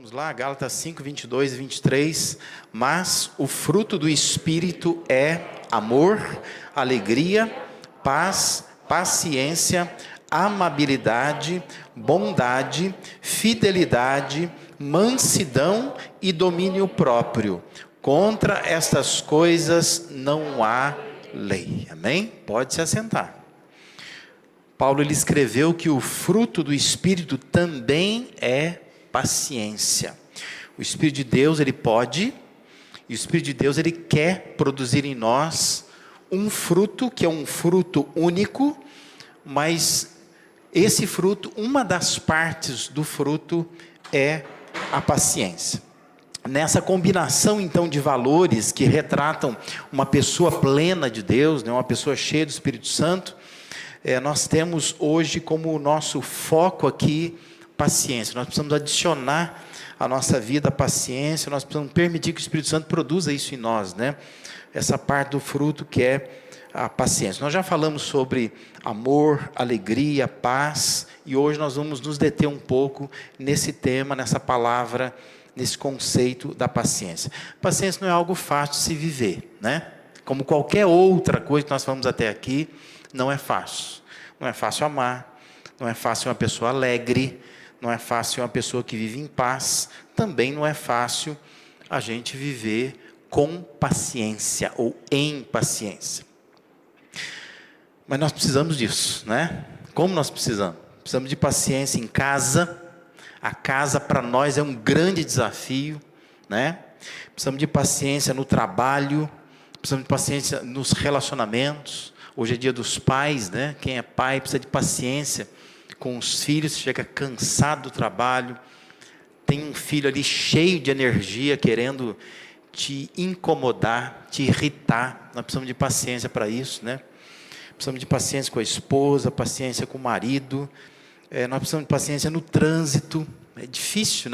Vamos lá, Gálatas 5, 22 e 23. Mas o fruto do Espírito é amor, alegria, paz, paciência, amabilidade, bondade, fidelidade, mansidão e domínio próprio. Contra estas coisas não há lei. Amém? Pode se assentar. Paulo ele escreveu que o fruto do Espírito também é paciência. O Espírito de Deus ele pode, e o Espírito de Deus ele quer produzir em nós um fruto que é um fruto único, mas esse fruto, uma das partes do fruto é a paciência. Nessa combinação então de valores que retratam uma pessoa plena de Deus, uma pessoa cheia do Espírito Santo, nós temos hoje como nosso foco aqui paciência. Nós precisamos adicionar à nossa vida a paciência, nós precisamos permitir que o Espírito Santo produza isso em nós, essa parte do fruto que é a paciência. Nós já falamos sobre amor, alegria, paz, e hoje nós vamos nos deter um pouco nesse tema, nessa palavra, nesse conceito da paciência. Paciência não é algo fácil de se viver, Como qualquer outra coisa que nós falamos até aqui, não é fácil. Não é fácil amar, não é fácil uma pessoa alegre, não é fácil uma pessoa que vive em paz, também não é fácil a gente viver com paciência ou em paciência. Mas nós precisamos disso, Como nós precisamos? Precisamos de paciência em casa. A casa para nós é um grande desafio, Precisamos de paciência no trabalho, precisamos de paciência nos relacionamentos. Hoje é dia dos pais, Quem é pai precisa de paciência com os filhos, chega cansado do trabalho, tem um filho ali cheio de energia, querendo te incomodar, te irritar. Nós precisamos de paciência para isso, Precisamos de paciência com a esposa, paciência com o marido, nós precisamos de paciência no trânsito. É difícil,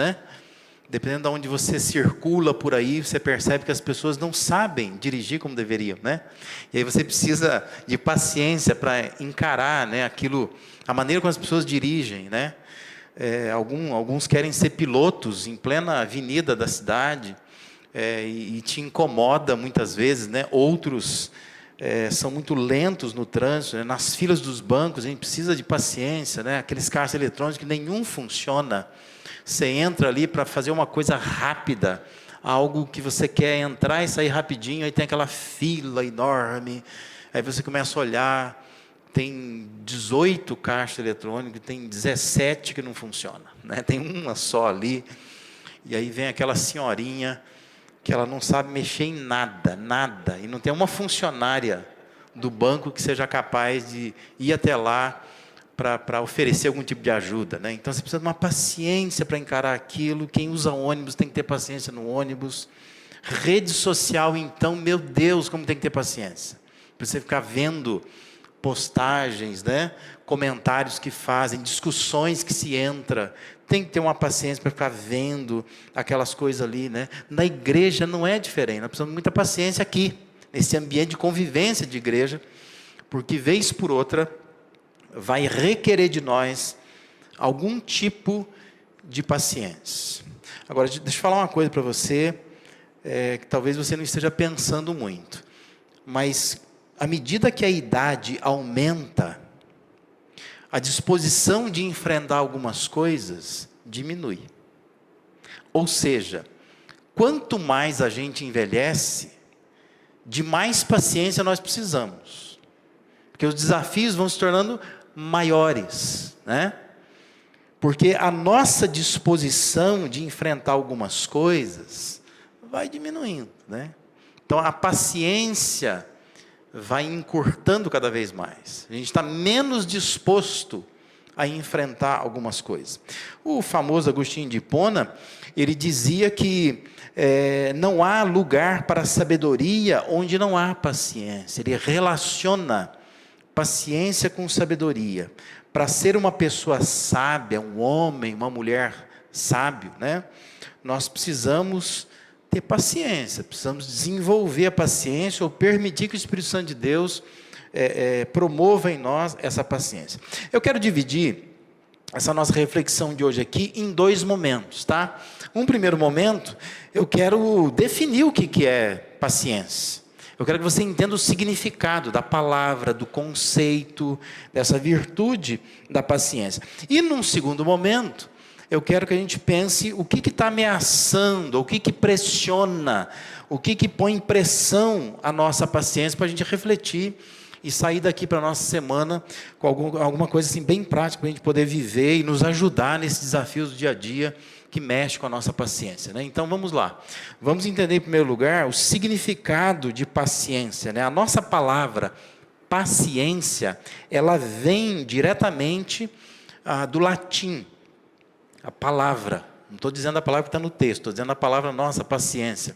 Dependendo de onde você circula por aí, você percebe que as pessoas não sabem dirigir como deveriam, E aí você precisa de paciência para encarar, aquilo, a maneira como as pessoas dirigem, Alguns querem ser pilotos em plena avenida da cidade, e te incomoda muitas vezes, Outros são muito lentos no trânsito, nas filas dos bancos a gente precisa de paciência, Aqueles caixas eletrônicos que nenhum funciona. Você entra ali para fazer uma coisa rápida, algo que você quer entrar e sair rapidinho, aí tem aquela fila enorme, aí você começa a olhar, tem 18 caixas eletrônicos, tem 17 que não funcionam, Tem uma só ali, e aí vem aquela senhorinha, que ela não sabe mexer em nada, e não tem uma funcionária do banco que seja capaz de ir até lá, para oferecer algum tipo de ajuda, Então você precisa de uma paciência para encarar aquilo. Quem usa ônibus tem que ter paciência no ônibus. Rede social, então, meu Deus, como tem que ter paciência. Para você ficar vendo postagens, comentários que fazem, discussões que se entra. Tem que ter uma paciência para ficar vendo aquelas coisas ali, Na igreja não é diferente. Nós precisamos de muita paciência aqui, nesse ambiente de convivência de igreja, porque vez por outra vai requerer de nós algum tipo de paciência. Agora, deixa eu falar uma coisa para você, que talvez você não esteja pensando muito, mas à medida que a idade aumenta, a disposição de enfrentar algumas coisas diminui. Ou seja, quanto mais a gente envelhece, de mais paciência nós precisamos, porque os desafios vão se tornando maiores, Porque a nossa disposição de enfrentar algumas coisas vai diminuindo, Então a paciência vai encurtando cada vez mais. A gente está menos disposto a enfrentar algumas coisas. O famoso Agostinho de Hipona, ele dizia que não há lugar para a sabedoria onde não há paciência. Ele relaciona paciência com sabedoria. Para ser uma pessoa sábia, um homem, uma mulher sábio, nós precisamos ter paciência, precisamos desenvolver a paciência ou permitir que o Espírito Santo de Deus promova em nós essa paciência. Eu quero dividir essa nossa reflexão de hoje aqui em 2 momentos, tá? Um primeiro momento, eu quero definir o que é paciência. Eu quero que você entenda o significado da palavra, do conceito, dessa virtude da paciência. E num segundo momento, eu quero que a gente pense o que está ameaçando, o que pressiona, o que põe pressão à nossa paciência, para a gente refletir e sair daqui para a nossa semana com alguma coisa assim bem prática, para a gente poder viver e nos ajudar nesses desafios do dia a dia que mexe com a nossa paciência, né? Então vamos lá, vamos entender em primeiro lugar o significado de paciência, né? A nossa palavra paciência, ela vem diretamente do latim, a palavra, não estou dizendo a palavra que está no texto, estou dizendo a palavra nossa, paciência.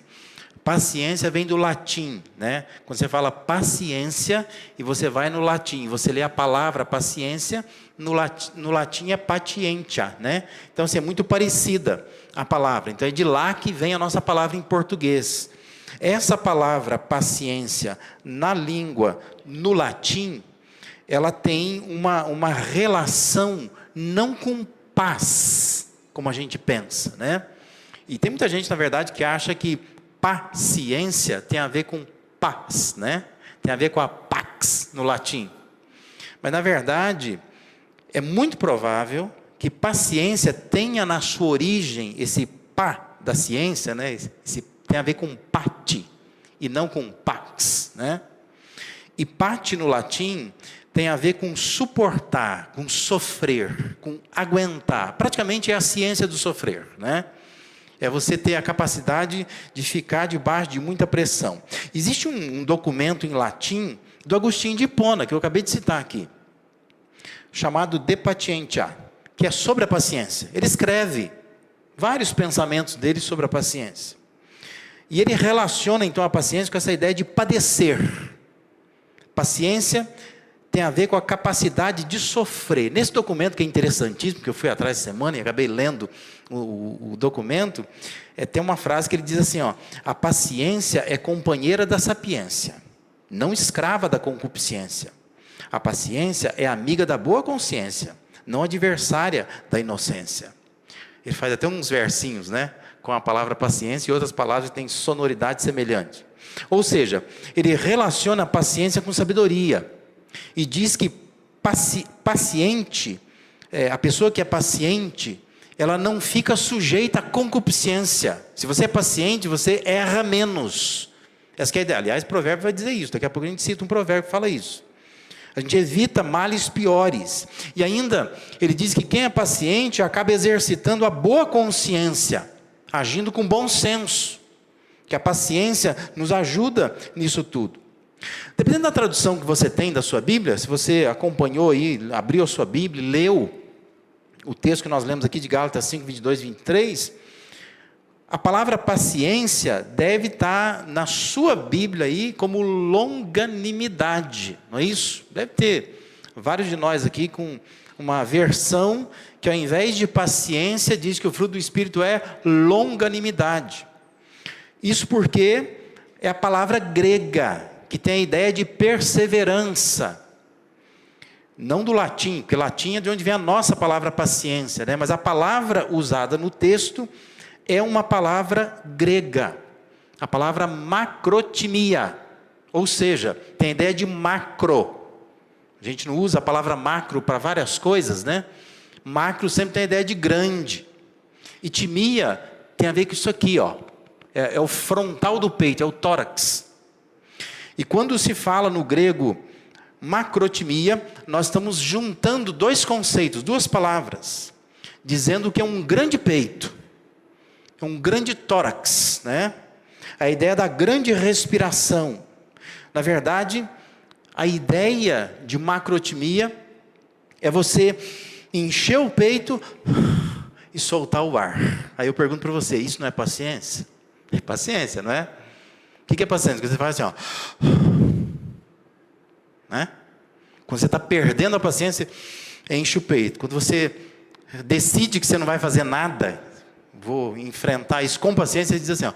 Paciência vem do latim, né? Quando você fala paciência e você vai no latim, você lê a palavra paciência, no latim é patientia, né? Então, assim, é muito parecida a palavra. Então, é de lá que vem a nossa palavra em português. Essa palavra paciência, na língua, no latim, ela tem uma relação não com paz, como a gente pensa, né? E tem muita gente, na verdade, que acha que paciência tem a ver com paz, né? Tem a ver com a pax no latim. Mas, na verdade, é muito provável que paciência tenha na sua origem esse pá da ciência, né? Tem a ver com pati e não com pax, né? E pati no latim tem a ver com suportar, com sofrer, com aguentar. Praticamente é a ciência do sofrer, né? É você ter a capacidade de ficar debaixo de muita pressão. Existe um documento em latim do Agostinho de Hipona, que eu acabei de citar aqui, chamado De Patientia, que é sobre a paciência. Ele escreve vários pensamentos dele sobre a paciência. E ele relaciona então a paciência com essa ideia de padecer. Paciência tem a ver com a capacidade de sofrer. Nesse documento, que é interessantíssimo, porque eu fui atrás essa semana e acabei lendo o documento, tem uma frase que ele diz assim, ó: a paciência é companheira da sapiência, não escrava da concupiscência. A paciência é amiga da boa consciência, não adversária da inocência. Ele faz até uns versinhos, né, com a palavra paciência e outras palavras que têm sonoridade semelhante. Ou seja, ele relaciona a paciência com sabedoria. E diz que paciente, a pessoa que é paciente, ela não fica sujeita à concupiscência. Se você é paciente, você erra menos. Essa que é a ideia. Aliás, o provérbio vai dizer isso. Daqui a pouco a gente cita um provérbio que fala isso. A gente evita males piores. E ainda, ele diz que quem é paciente acaba exercitando a boa consciência, agindo com bom senso. Que a paciência nos ajuda nisso tudo. Dependendo da tradução que você tem da sua Bíblia, se você acompanhou aí, abriu a sua Bíblia, leu o texto que nós lemos aqui de Gálatas 5, 22, 23, a palavra paciência deve estar na sua Bíblia aí como longanimidade, não é isso? Deve ter vários de nós aqui com uma versão que ao invés de paciência diz que o fruto do Espírito é longanimidade. Isso porque é a palavra grega, que tem a ideia de perseverança, não do latim, porque latim é de onde vem a nossa palavra paciência, né? Mas a palavra usada no texto é uma palavra grega, a palavra macrotimia, ou seja, tem a ideia de macro. A gente não usa a palavra macro para várias coisas, né? Macro sempre tem a ideia de grande, e timia tem a ver com isso aqui, ó. É o frontal do peito, é o tórax. E quando se fala no grego macrotimia, nós estamos juntando dois conceitos, duas palavras, dizendo que é um grande peito, é um grande tórax, né? A ideia da grande respiração. Na verdade, a ideia de macrotimia é você encher o peito e soltar o ar. Aí eu pergunto para você, isso não é paciência? É paciência, não é? O que é paciência? Quando você faz assim, ó, né? Quando você está perdendo a paciência, enche o peito. Quando você decide que você não vai fazer nada, vou enfrentar isso com paciência, você diz assim, ó,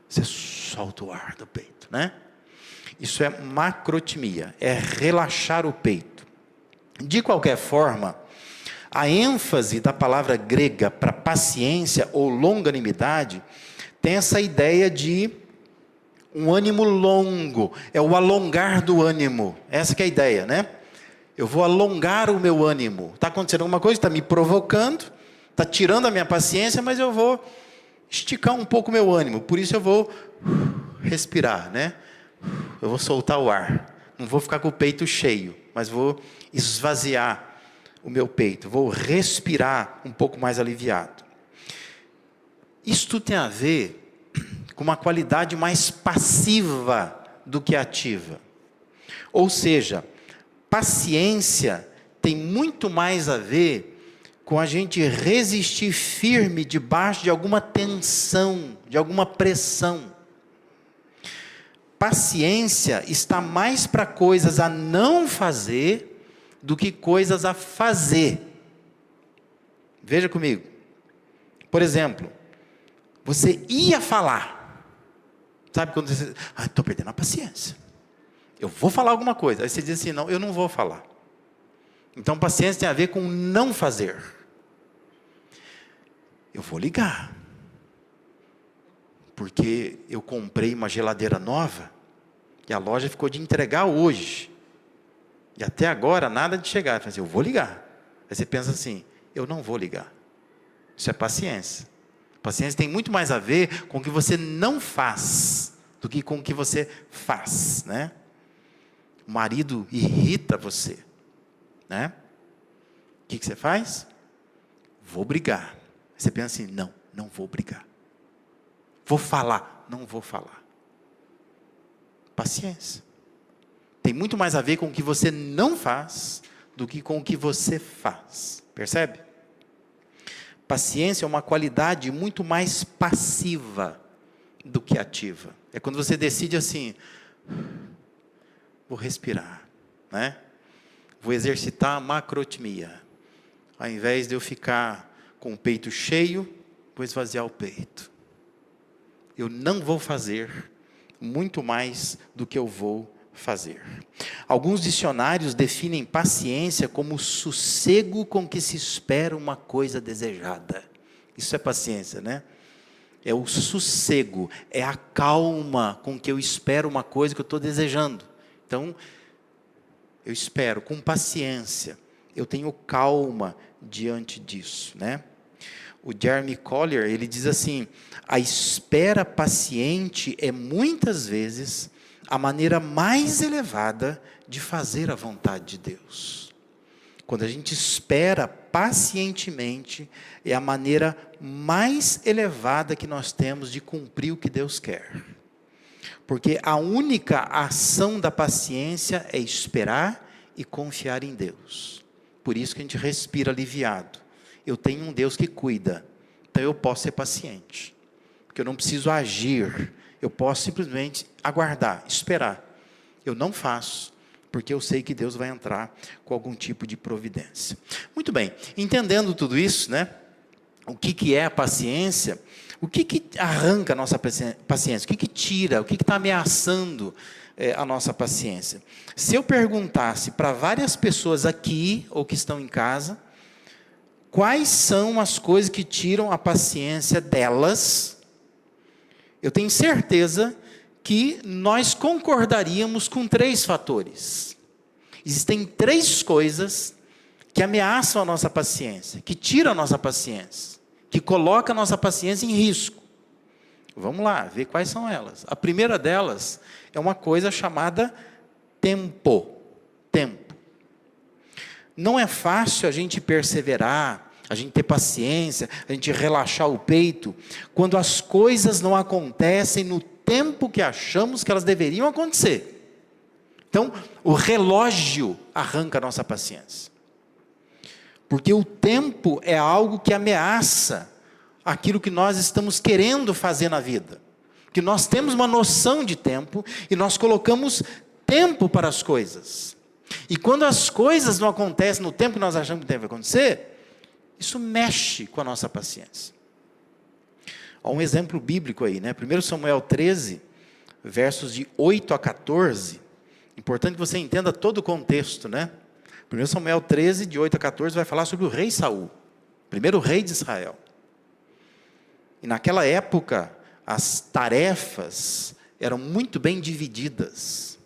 você solta o ar do peito, né? Isso é macrotimia, é relaxar o peito. De qualquer forma, A ênfase da palavra grega para paciência ou longanimidade tem essa ideia de um ânimo longo, é o alongar do ânimo. Essa que é a ideia, né? Eu vou alongar o meu ânimo. Está acontecendo alguma coisa, está me provocando, está tirando a minha paciência, mas eu vou esticar um pouco o meu ânimo. Por isso eu vou respirar, né? Eu vou soltar o ar. Não vou ficar com o peito cheio, mas vou esvaziar o meu peito. Vou respirar um pouco mais aliviado. Isso tudo tem a ver com uma qualidade mais passiva do que ativa. Ou seja, paciência tem muito mais a ver com a gente resistir firme debaixo de alguma tensão, de alguma pressão. Paciência está mais para coisas a não fazer do que coisas a fazer. Veja comigo. Por exemplo, você ia falar. Sabe quando você... estou perdendo a paciência. Eu vou falar alguma coisa. Aí você diz assim, não, eu não vou falar. Então, paciência tem a ver com não fazer. Eu vou ligar. Porque eu comprei uma geladeira nova e a loja ficou de entregar hoje. E até agora, nada de chegar. Eu falei assim, eu vou ligar. Aí você pensa assim, eu não vou ligar. Isso é paciência. Paciência tem muito mais a ver com o que você não faz do que com o que você faz, né? O marido irrita você, né? O que você faz? Vou brigar. Você pensa assim, não vou brigar. Vou falar, não vou falar. Paciência. Tem muito mais a ver com o que você não faz do que com o que você faz. Percebe? Paciência é uma qualidade muito mais passiva do que ativa. É quando você decide assim, vou respirar, né? Vou exercitar a macrotimia. Ao invés de eu ficar com o peito cheio, vou esvaziar o peito. Eu não vou fazer muito mais do que eu vou fazer. Alguns dicionários definem paciência como o sossego com que se espera uma coisa desejada. Isso é paciência, né? É o sossego, é a calma com que eu espero uma coisa que eu estou desejando. Então, eu espero com paciência. Eu tenho calma diante disso, né? O Jeremy Collier, ele diz assim, a espera paciente é muitas vezes a maneira mais elevada de fazer a vontade de Deus. Quando a gente espera pacientemente, é a maneira mais elevada que nós temos de cumprir o que Deus quer. Porque a única ação da paciência é esperar e confiar em Deus. Por isso que a gente respira aliviado. Eu tenho um Deus que cuida, então eu posso ser paciente. Porque eu não preciso agir, eu posso simplesmente aguardar, esperar. Eu não faço, porque eu sei que Deus vai entrar com algum tipo de providência. Muito bem, entendendo tudo isso, né? O que é a paciência? O que arranca a nossa paciência? O que tira? O que está ameaçando a nossa paciência? Se eu perguntasse para várias pessoas aqui, ou que estão em casa, quais são as coisas que tiram a paciência delas, eu tenho certeza que nós concordaríamos com 3 fatores. Existem 3 coisas que ameaçam a nossa paciência, que tiram a nossa paciência, que colocam a nossa paciência em risco. Vamos lá, ver quais são elas. A primeira delas é uma coisa chamada tempo. Tempo. Não é fácil a gente perseverar, a gente ter paciência, a gente relaxar o peito, quando as coisas não acontecem no tempo que achamos que elas deveriam acontecer. Então, o relógio arranca a nossa paciência. Porque o tempo é algo que ameaça aquilo que nós estamos querendo fazer na vida. Que nós temos uma noção de tempo e nós colocamos tempo para as coisas. E quando as coisas não acontecem no tempo que nós achamos que deve acontecer, isso mexe com a nossa paciência. Há um exemplo bíblico aí, né? 1 Samuel 13, versos de 8 a 14. Importante que você entenda todo o contexto, né? 1 Samuel 13, de 8 a 14, vai falar sobre o rei Saul, primeiro rei de Israel. E naquela época, as tarefas eram muito bem divididas.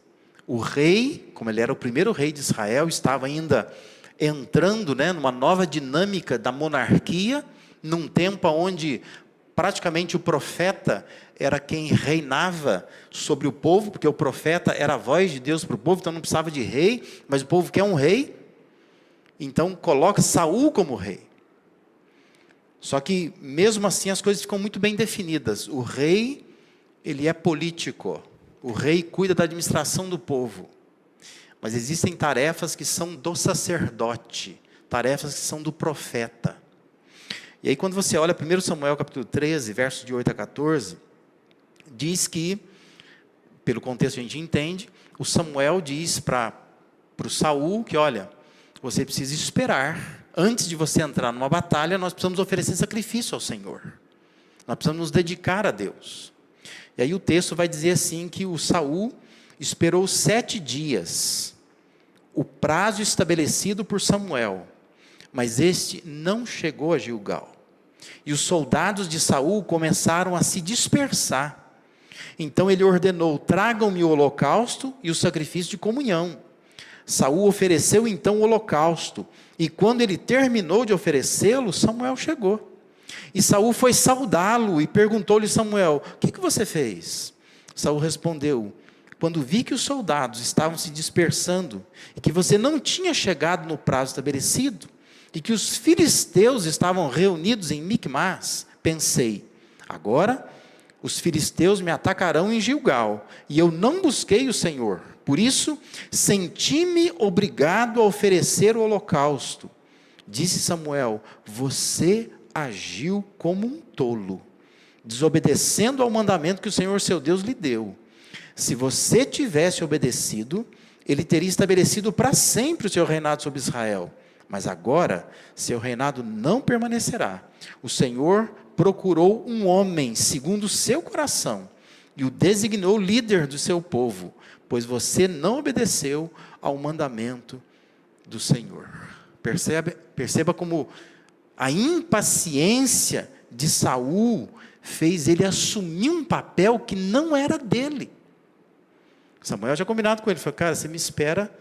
O rei, como ele era o primeiro rei de Israel, estava ainda entrando, numa nova dinâmica da monarquia, num tempo onde praticamente o profeta era quem reinava sobre o povo, porque o profeta era a voz de Deus para o povo, então não precisava de rei, mas o povo quer um rei, então coloca Saul como rei. Só que mesmo assim as coisas ficam muito bem definidas. O rei, ele é político, o rei cuida da administração do povo, mas existem tarefas que são do sacerdote, tarefas que são do profeta. E aí quando você olha 1 Samuel capítulo 13, versos de 8 a 14, diz que, pelo contexto a gente entende, o Samuel diz para o Saul que, olha, você precisa esperar, antes de você entrar numa batalha, nós precisamos oferecer sacrifício ao Senhor, nós precisamos nos dedicar a Deus. E aí o texto vai dizer assim, que o Saul esperou 7 dias, o prazo estabelecido por Samuel, mas este não chegou a Gilgal. E os soldados de Saul começaram a se dispersar. Então ele ordenou, tragam-me o holocausto e o sacrifício de comunhão. Saul ofereceu então o holocausto, e quando ele terminou de oferecê-lo, Samuel chegou. E Saul foi saudá-lo e perguntou-lhe Samuel, o que você fez? Saul respondeu, quando vi que os soldados estavam se dispersando, e que você não tinha chegado no prazo estabelecido, e que os filisteus estavam reunidos em Micmas, pensei, agora os filisteus me atacarão em Gilgal, e eu não busquei o Senhor. Por isso, senti-me obrigado a oferecer o holocausto. Disse Samuel, você agiu como um tolo, desobedecendo ao mandamento que o Senhor seu Deus lhe deu. Se você tivesse obedecido, ele teria estabelecido para sempre o seu reinado sobre Israel. Mas agora, seu reinado não permanecerá. O Senhor procurou um homem segundo o seu coração e o designou líder do seu povo, pois você não obedeceu ao mandamento do Senhor. Perceba como a impaciência de Saul fez ele assumir um papel que não era dele. Samuel já combinado com ele, falou, cara, você me espera,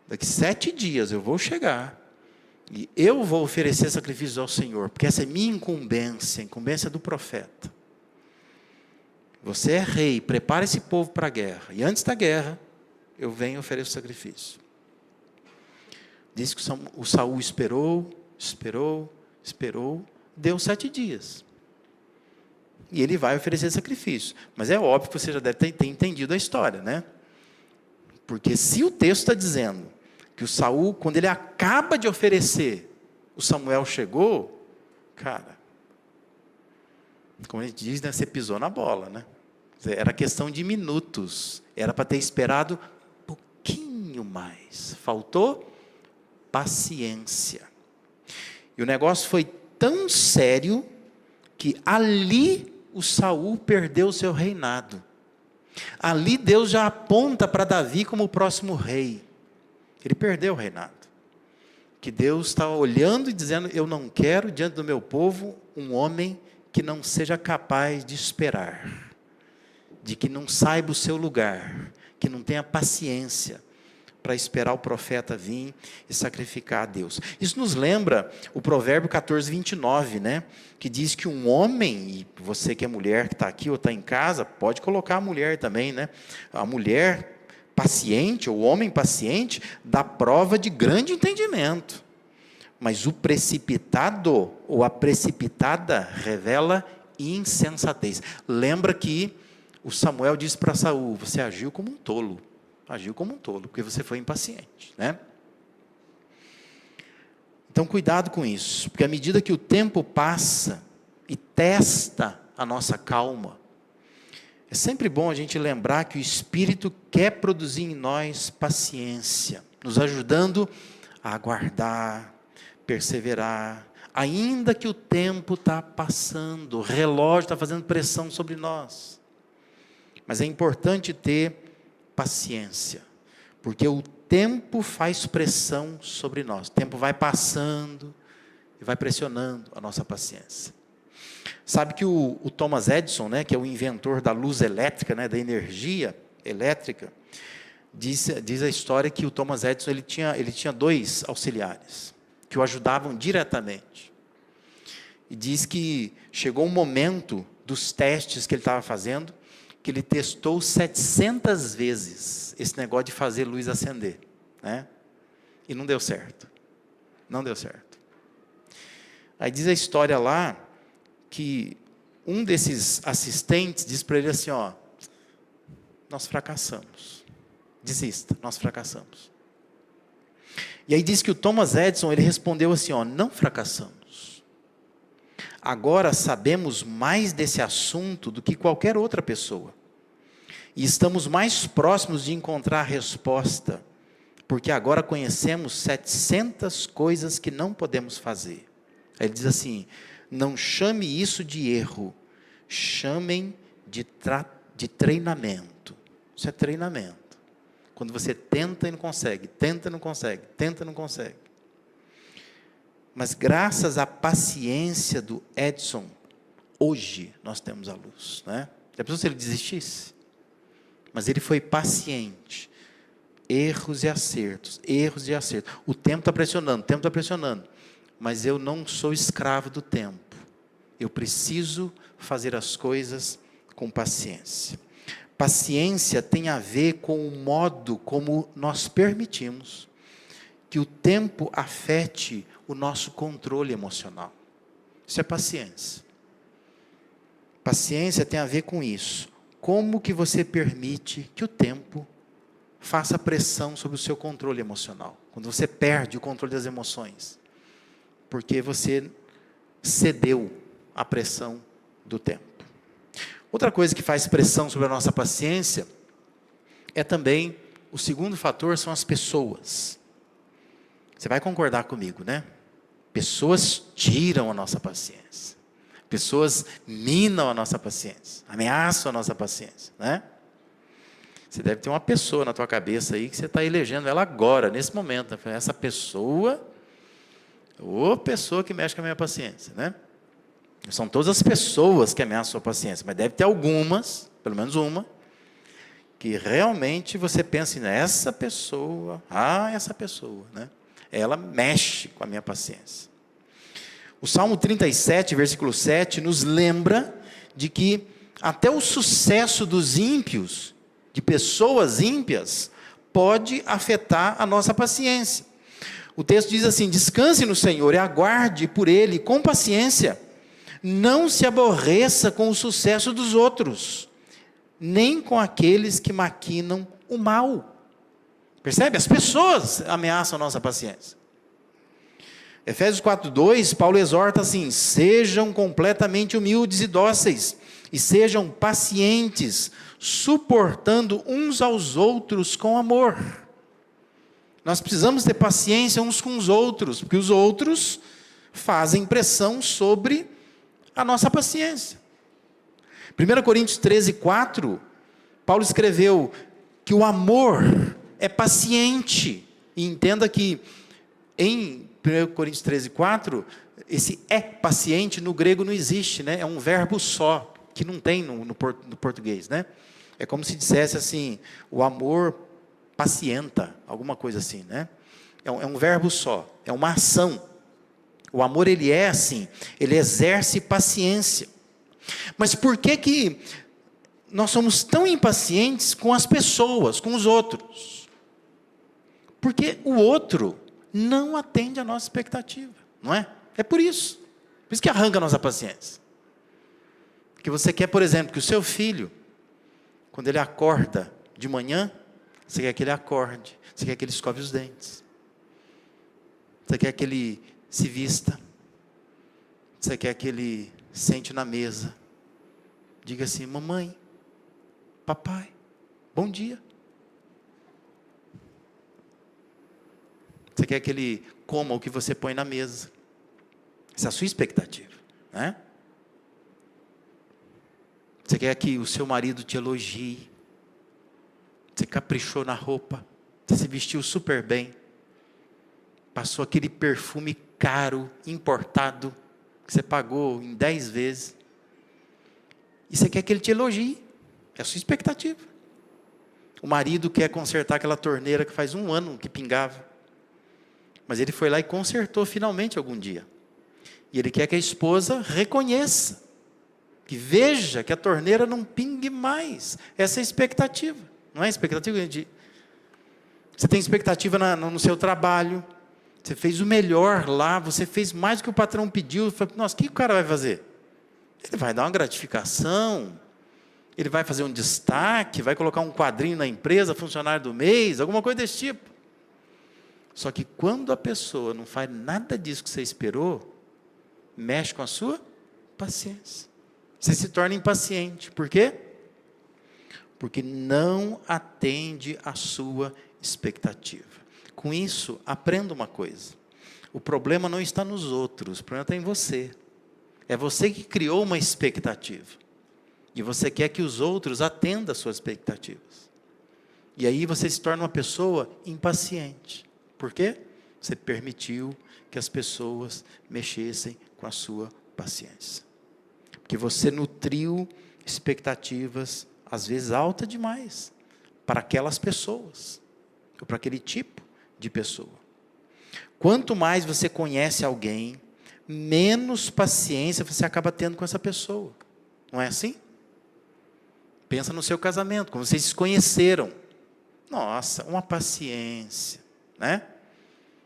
daqui 7 dias eu vou chegar, e eu vou oferecer sacrifícios ao Senhor, porque essa é minha incumbência, a incumbência do profeta. Você é rei, prepara esse povo para a guerra, e antes da guerra, eu venho e ofereço sacrifício. Diz que o Saul esperou, deu 7 dias. E ele vai oferecer sacrifício. Mas é óbvio que você já deve ter entendido a história, né? Porque se o texto está dizendo que o Saul, quando ele acaba de oferecer, o Samuel chegou, cara, como a gente diz, né, você pisou na bola, né? Era questão de minutos, era para ter esperado um pouquinho mais, faltou paciência. E o negócio foi tão sério, que ali o Saul perdeu o seu reinado. Ali Deus já aponta para Davi como o próximo rei. Ele perdeu o reinado. Que Deus está olhando e dizendo, eu não quero diante do meu povo um homem que não seja capaz de esperar, de que não saiba o seu lugar, que não tenha paciência para esperar o profeta vir e sacrificar a Deus. Isso nos lembra o provérbio 14, 29, né? Que diz que um homem, e você que é mulher que está aqui ou está em casa, pode colocar a mulher também, né? A mulher paciente, ou o homem paciente, dá prova de grande entendimento. Mas o precipitado, ou a precipitada, revela insensatez. Lembra que o Samuel disse para Saul, você agiu como um tolo, porque você foi impaciente, né? Então, cuidado com isso, porque à medida que o tempo passa e testa a nossa calma, é sempre bom a gente lembrar que o Espírito quer produzir em nós paciência, nos ajudando a aguardar, perseverar, ainda que o tempo está passando, o relógio está fazendo pressão sobre nós. Mas é importante ter paciência, Porque o tempo faz pressão sobre nós. O tempo vai passando e vai pressionando a nossa paciência. Sabe que o Thomas Edison, né, que é o inventor da luz elétrica, né, da energia elétrica, diz a história que o Thomas Edison ele tinha 2 auxiliares que o ajudavam diretamente. E diz que chegou um momento dos testes que ele estava fazendo, que ele testou 700 vezes esse negócio de fazer luz acender, né? E não deu certo. Não deu certo. Aí diz a história lá que um desses assistentes diz para ele assim, ó, nós fracassamos. Desista, nós fracassamos. E aí diz que o Thomas Edison, ele respondeu assim, ó, não fracassamos. Agora sabemos mais desse assunto do que qualquer outra pessoa. E estamos mais próximos de encontrar a resposta, porque agora conhecemos 700 coisas que não podemos fazer. Aí ele diz assim, não chame isso de erro, chamem de treinamento. Isso é treinamento. Quando você tenta e não consegue, tenta e não consegue, tenta e não consegue. Mas graças à paciência do Edison, hoje nós temos a luz, né? Já pensou se ele desistisse? Mas ele foi paciente. Erros e acertos, erros e acertos. O tempo está pressionando, o tempo está pressionando. Mas eu não sou escravo do tempo. Eu preciso fazer as coisas com paciência. Paciência tem a ver com o modo como nós permitimos que o tempo afete o nosso controle emocional. Isso é paciência. Paciência tem a ver com isso. Como que você permite que o tempo faça pressão sobre o seu controle emocional? Quando você perde o controle das emoções. Porque você cedeu à pressão do tempo. Outra coisa que faz pressão sobre a nossa paciência é também, o segundo fator são as pessoas. Você vai concordar comigo, né? Pessoas tiram a nossa paciência. Pessoas minam a nossa paciência, ameaçam a nossa paciência, né? Você deve ter uma pessoa na tua cabeça aí que você está elegendo ela agora, nesse momento. Essa pessoa, ou pessoa que mexe com a minha paciência, né? São todas as pessoas que ameaçam a sua paciência, mas deve ter algumas, pelo menos uma, que realmente você pensa nessa pessoa, essa pessoa, né? Ela mexe com a minha paciência. O Salmo 37, versículo 7, nos lembra de que até o sucesso dos ímpios, de pessoas ímpias, pode afetar a nossa paciência. O texto diz assim, descanse no Senhor e aguarde por Ele com paciência. Não se aborreça com o sucesso dos outros, nem com aqueles que maquinam o mal. Percebe? As pessoas ameaçam a nossa paciência. Efésios 4:2, Paulo exorta assim, sejam completamente humildes e dóceis, e sejam pacientes, suportando uns aos outros com amor. Nós precisamos ter paciência uns com os outros, porque os outros fazem pressão sobre a nossa paciência. 1 Coríntios 13:4, Paulo escreveu que o amor é paciente. E entenda que em 1 Coríntios 13:4, esse é paciente no grego não existe, né? É um verbo só, que não tem no português, né? É como se dissesse assim, o amor pacienta, alguma coisa assim, né? É um verbo só, é uma ação. O amor, ele é assim, ele exerce paciência. Mas por que nós somos tão impacientes com as pessoas, com os outros? Porque o outro não atende a nossa expectativa, não é? É por isso. Por isso que arranca a nossa paciência. Porque você quer, por exemplo, que o seu filho, quando ele acorda de manhã, você quer que ele acorde, você quer que ele escove os dentes, você quer que ele se vista, você quer que ele sente na mesa, diga assim, mamãe, papai, bom dia. Você quer que ele coma o que você põe na mesa. Essa é a sua expectativa, né? Você quer que o seu marido te elogie. Você caprichou na roupa. Você se vestiu super bem. Passou aquele perfume caro, importado, que você pagou em 10 vezes. E você quer que ele te elogie. É a sua expectativa. O marido quer consertar aquela torneira que faz 1 ano que pingava. Mas ele foi lá e consertou finalmente algum dia. E ele quer que a esposa reconheça. Que veja que a torneira não pingue mais. Essa é a expectativa. Não é a expectativa? Você tem expectativa no seu trabalho. Você fez o melhor lá. Você fez mais do que o patrão pediu. Nossa, o que o cara vai fazer? Ele vai dar uma gratificação. Ele vai fazer um destaque. Vai colocar um quadrinho na empresa, funcionário do mês. Alguma coisa desse tipo. Só que quando a pessoa não faz nada disso que você esperou, mexe com a sua paciência. Você se torna impaciente. Por quê? Porque não atende à sua expectativa. Com isso, aprenda uma coisa. O problema não está nos outros, o problema está em você. É você que criou uma expectativa. E você quer que os outros atendam às suas expectativas. E aí você se torna uma pessoa impaciente. Por quê? Você permitiu que as pessoas mexessem com a sua paciência. Porque você nutriu expectativas, às vezes altas demais, para aquelas pessoas, ou para aquele tipo de pessoa. Quanto mais você conhece alguém, menos paciência você acaba tendo com essa pessoa. Não é assim? Pensa no seu casamento, como vocês se conheceram. Nossa, uma paciência, né?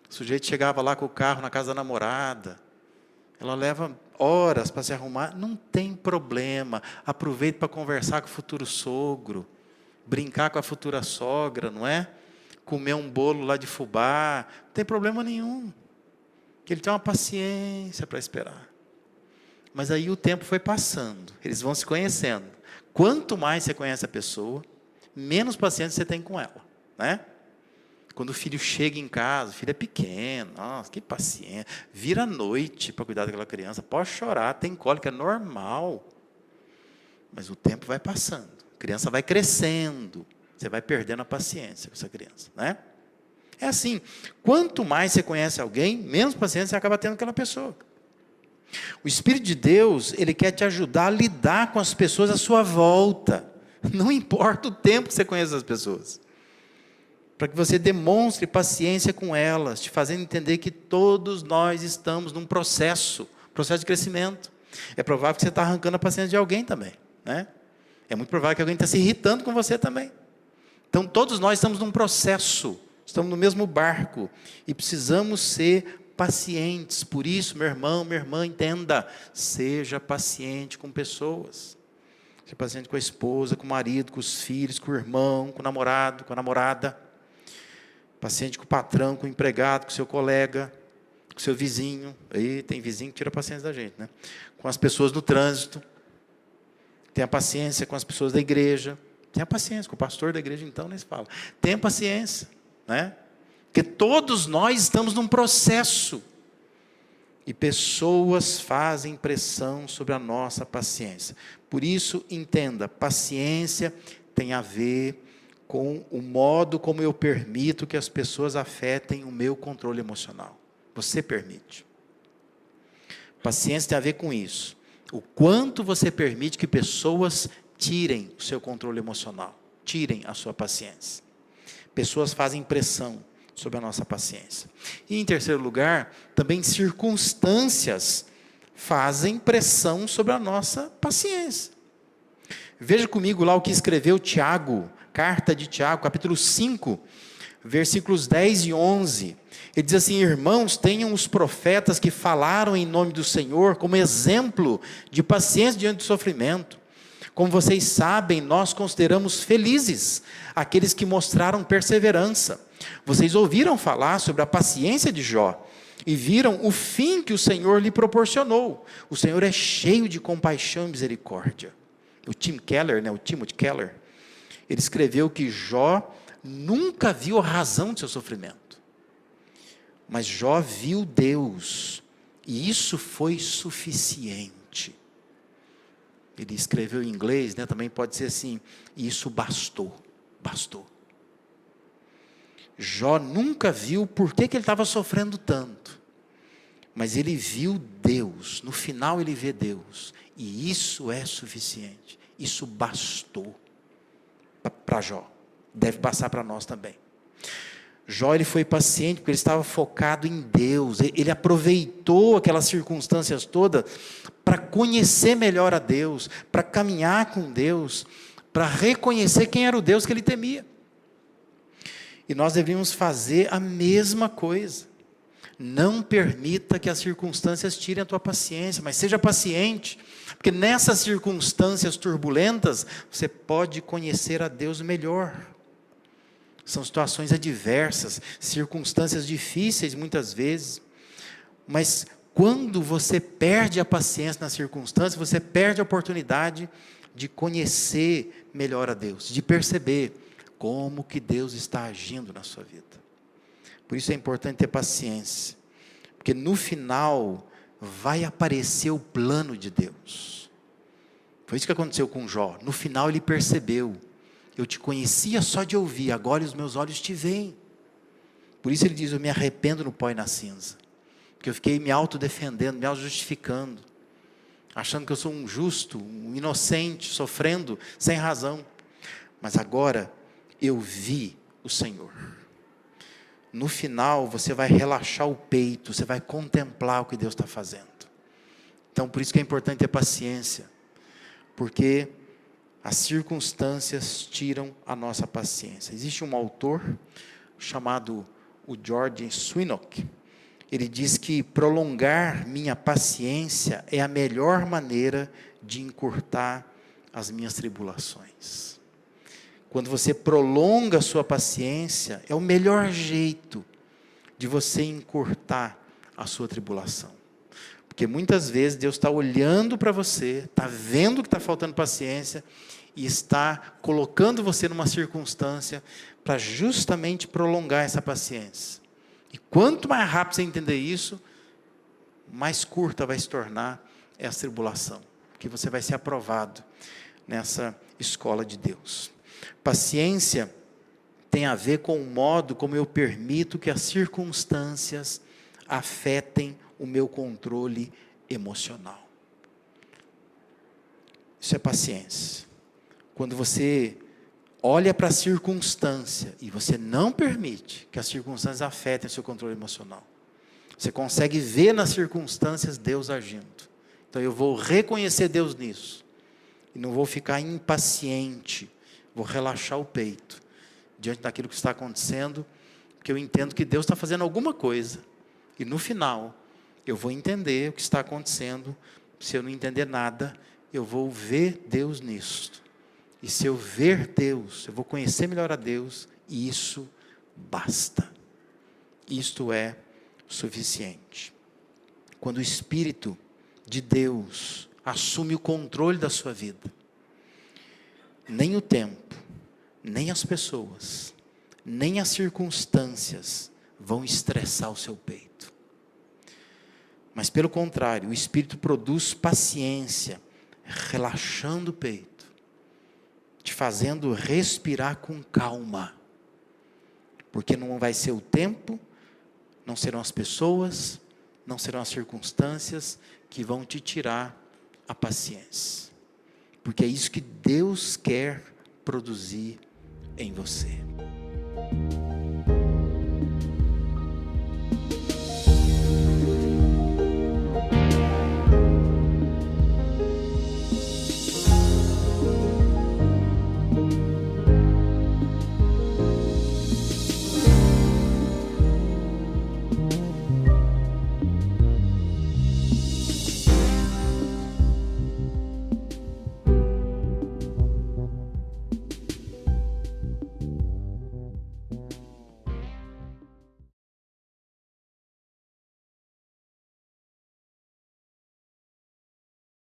O sujeito chegava lá com o carro na casa da namorada, ela leva horas para se arrumar, não tem problema, aproveita para conversar com o futuro sogro, brincar com a futura sogra, não é? Comer um bolo lá de fubá, não tem problema nenhum, ele tem uma paciência para esperar. Mas aí o tempo foi passando, eles vão se conhecendo, quanto mais você conhece a pessoa, menos paciência você tem com ela, né? Quando o filho chega em casa, o filho é pequeno, nossa, que paciência. Vira à noite para cuidar daquela criança. Pode chorar, tem cólica, é normal. Mas o tempo vai passando. A criança vai crescendo. Você vai perdendo a paciência com essa criança, né? É assim, quanto mais você conhece alguém, menos paciência você acaba tendo com aquela pessoa. O Espírito de Deus, ele quer te ajudar a lidar com as pessoas à sua volta. Não importa o tempo que você conhece as pessoas. Para que você demonstre paciência com elas, te fazendo entender que todos nós estamos num processo de crescimento. É provável que você está arrancando a paciência de alguém também, né? É muito provável que alguém está se irritando com você também. Então, todos nós estamos num processo, estamos no mesmo barco, e precisamos ser pacientes. Por isso, meu irmão, minha irmã, entenda, seja paciente com pessoas. Seja paciente com a esposa, com o marido, com os filhos, com o irmão, com o namorado, com a namorada. Paciente com o patrão, com o empregado, com o seu colega, com o seu vizinho. Aí tem vizinho que tira a paciência da gente, né? Com as pessoas no trânsito. Tenha paciência com as pessoas da igreja. Tenha paciência com o pastor da igreja, então, nem se fala. Tenha paciência, né? Porque todos nós estamos num processo. E pessoas fazem pressão sobre a nossa paciência. Por isso, entenda, paciência tem a ver com o modo como eu permito que as pessoas afetem o meu controle emocional. Você permite. Paciência tem a ver com isso. O quanto você permite que pessoas tirem o seu controle emocional, tirem a sua paciência. Pessoas fazem pressão sobre a nossa paciência. E em terceiro lugar, também circunstâncias fazem pressão sobre a nossa paciência. Veja comigo lá o que escreveu Tiago, carta de Tiago, capítulo 5, versículos 10 e 11. Ele diz assim: irmãos, tenham os profetas que falaram em nome do Senhor como exemplo de paciência diante do sofrimento. Como vocês sabem, nós consideramos felizes aqueles que mostraram perseverança. Vocês ouviram falar sobre a paciência de Jó e viram o fim que o Senhor lhe proporcionou. O Senhor é cheio de compaixão e misericórdia. O Timothy Keller, ele escreveu que Jó nunca viu a razão de seu sofrimento. Mas Jó viu Deus, e isso foi suficiente. Ele escreveu em inglês, né, também pode ser assim, e isso bastou. Jó nunca viu por que ele estava sofrendo tanto. Mas ele viu Deus. No final ele vê Deus. E isso é suficiente. Isso bastou para Jó. Deve passar para nós também. Jó, ele foi paciente porque ele estava focado em Deus. Ele aproveitou aquelas circunstâncias todas para conhecer melhor a Deus, para caminhar com Deus, para reconhecer quem era o Deus que ele temia. E nós deveríamos fazer a mesma coisa. Não permita que as circunstâncias tirem a tua paciência, mas seja paciente, porque nessas circunstâncias turbulentas, você pode conhecer a Deus melhor. São situações adversas, circunstâncias difíceis muitas vezes, mas quando você perde a paciência nas circunstâncias, você perde a oportunidade de conhecer melhor a Deus, de perceber como que Deus está agindo na sua vida. Por isso é importante ter paciência, porque no final vai aparecer o plano de Deus. Foi isso que aconteceu com Jó. No final ele percebeu: eu te conhecia só de ouvir, agora os meus olhos te veem. Por isso ele diz: eu me arrependo no pó e na cinza, porque eu fiquei me autodefendendo, me auto-justificando, achando que eu sou um justo, um inocente, sofrendo sem razão. Mas agora eu vi o Senhor. No final você vai relaxar o peito, você vai contemplar o que Deus está fazendo. Então por isso que é importante ter paciência, porque as circunstâncias tiram a nossa paciência. Existe um autor chamado o George Swinock. Ele diz que prolongar minha paciência é a melhor maneira de encurtar as minhas tribulações. Quando você prolonga a sua paciência, é o melhor jeito de você encurtar a sua tribulação. Porque muitas vezes Deus está olhando para você, está vendo que está faltando paciência, e está colocando você numa circunstância para justamente prolongar essa paciência. E quanto mais rápido você entender isso, mais curta vai se tornar essa tribulação, porque você vai ser aprovado nessa escola de Deus. Paciência tem a ver com o modo como eu permito que as circunstâncias afetem o meu controle emocional. Isso é paciência. Quando você olha para a circunstância e você não permite que as circunstâncias afetem o seu controle emocional, você consegue ver nas circunstâncias Deus agindo. Então eu vou reconhecer Deus nisso, e não vou ficar impaciente, vou relaxar o peito diante daquilo que está acontecendo, porque eu entendo que Deus está fazendo alguma coisa, e no final eu vou entender o que está acontecendo. Se eu não entender nada, eu vou ver Deus nisso. E se eu ver Deus, eu vou conhecer melhor a Deus, e isso basta. Isto é suficiente. Quando o Espírito de Deus assume o controle da sua vida, nem o tempo, nem as pessoas, nem as circunstâncias vão estressar o seu peito. Mas pelo contrário, o Espírito produz paciência, relaxando o peito, te fazendo respirar com calma, porque não vai ser o tempo, não serão as pessoas, não serão as circunstâncias que vão te tirar a paciência, porque é isso que Deus quer produzir em você.